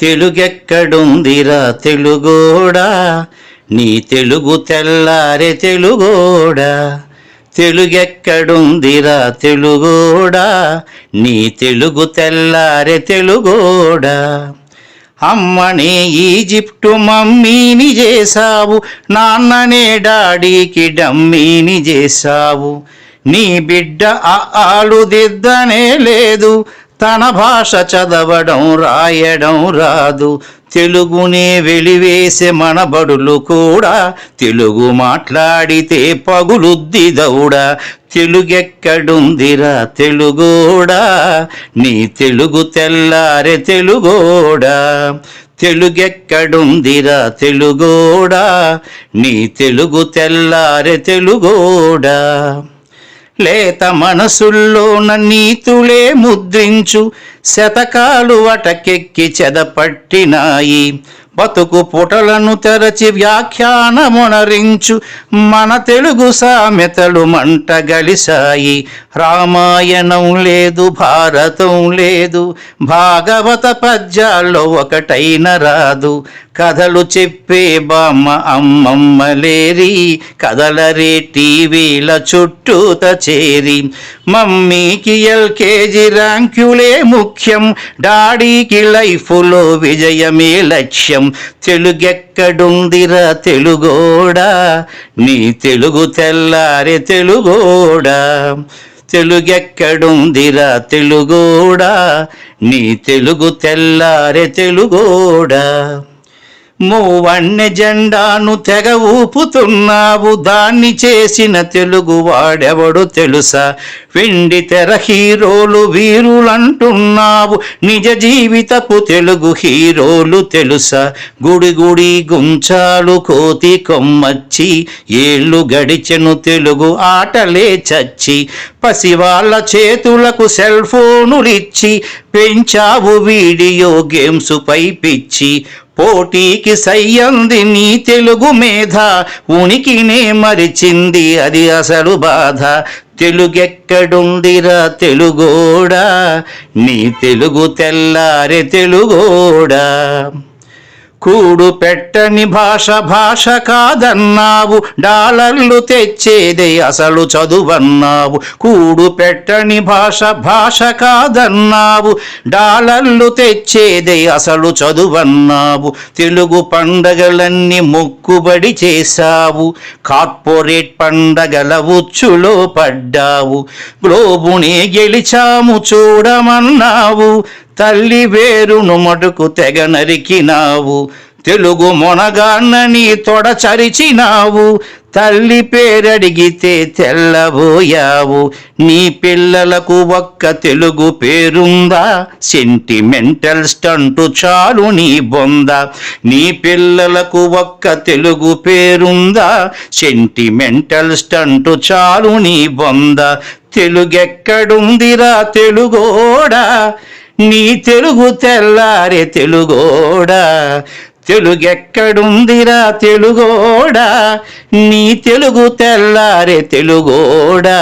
తెలుగెక్కడుందిరా తెలుగోడా, నీ తెలుగు తెల్లారె తెలుగోడా. తెలుగెక్కడుందిరా తెలుగోడా, నీ తెలుగు తెల్లారె తెలుగోడా. అమ్మనే ఈజిప్టు మమ్మీని చేశావు, నాన్ననే డాడీకి డమ్మీని చేశావు. నీ బిడ్డ ఆలు దిద్దనే లేదు, తన భాష చదవడం రాయడం రాదు. తెలుగునే వెలివేసే మన బడులు కూడా తెలుగు మాట్లాడితే పగులుద్ది దౌడా. తెలుగెక్కడుందిరా తెలుగోడా, నీ తెలుగు తెల్లారె తెలుగోడా. తెలుగెక్కడుందిరా తెలుగోడా, నీ తెలుగు తెల్లారె తెలుగోడా. లేత మనసుల్లోన నీతులే ముద్రించు, శతకాలు అటకెక్కి చెదపట్టినాయి. బతుకు పుటలను తెరచి వ్యాఖ్యానమునరించు, మన తెలుగు సామెతలు మంట గలిసాయి. రామాయణం లేదు, భారతం లేదు, భాగవత పద్యాల్లో ఒకటైన రాదు. కథలు చెప్పే బామ్మ అమ్మమ్మ లేరి, కథలరే టీవీల చుట్టూత చేరి. మమ్మీకి ఎల్కేజీ ర్యాంకులే ముఖ్యం, డాడీకి లైఫ్లో విజయమే లక్ష్యం. తెలుగెక్కడుందిరా తెలుగోడా, నీ తెలుగు తెల్లారె తెలుగోడా. తెలుగెక్కడుందిరా తెలుగోడా, నీ తెలుగు తెల్లారె తెలుగోడా. మూవన్నె జెండాను తెగ ఊపుతున్నావు, దాన్ని చేసిన తెలుగు వాడెవడు తెలుసా. వెండి తెర హీరోలు వీరులంటున్నావు, నిజ జీవితపు తెలుగు హీరోలు తెలుసా. గుడి గుడి గుంచాలు కోతి కొమ్మచ్చి, ఏళ్ళు గడిచెను తెలుగు ఆటలే చచ్చి. పసివాళ్ళ చేతులకు సెల్ ఫోనులిచ్చి, పెంచావు వీడియో గేమ్స్ పై పిచ్చి. పోటీకి సయ్యంది నీ తెలుగు మేధ, ఉనికినే మరిచింది అది అసలు బాధ. తెలుగెక్కడుందిరా తెలుగోడా, నీ తెలుగు తెల్లారె తెలుగోడా. కూడు పెట్టని భాష భాష కాదన్నావు, డాలర్లు తెచ్చేదే అసలు చదువన్నావు. కూడు పెట్టని భాష భాష కాదన్నావు, డాలర్లు తెచ్చేదే అసలు చదువన్నావు. తెలుగు పండగలన్నీ మొక్కుబడి చేశావు, కార్పొరేట్ పండగల ఉచ్చులో పడ్డావు. గ్లోబునే గెలిచాము చూడమన్నావు, తల్లి వేరును మటుకు తెగ నరికినావు. తెలుగు మొనగాన్నని తొడచరిచినావు, తల్లి పేరడిగితే తెల్లబోయావు. నీ పిల్లలకు ఒక్క తెలుగు పేరుందా, సెంటిమెంటల్ స్టంటు చాలు నీ బొంద. నీ పిల్లలకు ఒక్క తెలుగు పేరుందా, సెంటిమెంటల్ స్టంటు చాలు నీ బొంద. తెలుగెక్కడుందిరా తెలుగోడా, నీ తెలుగు తెల్లారె తెలుగోడా. తెలుగెక్కడుందిరా తెలుగోడా, నీ తెలుగు తెల్లారె తెలుగోడా.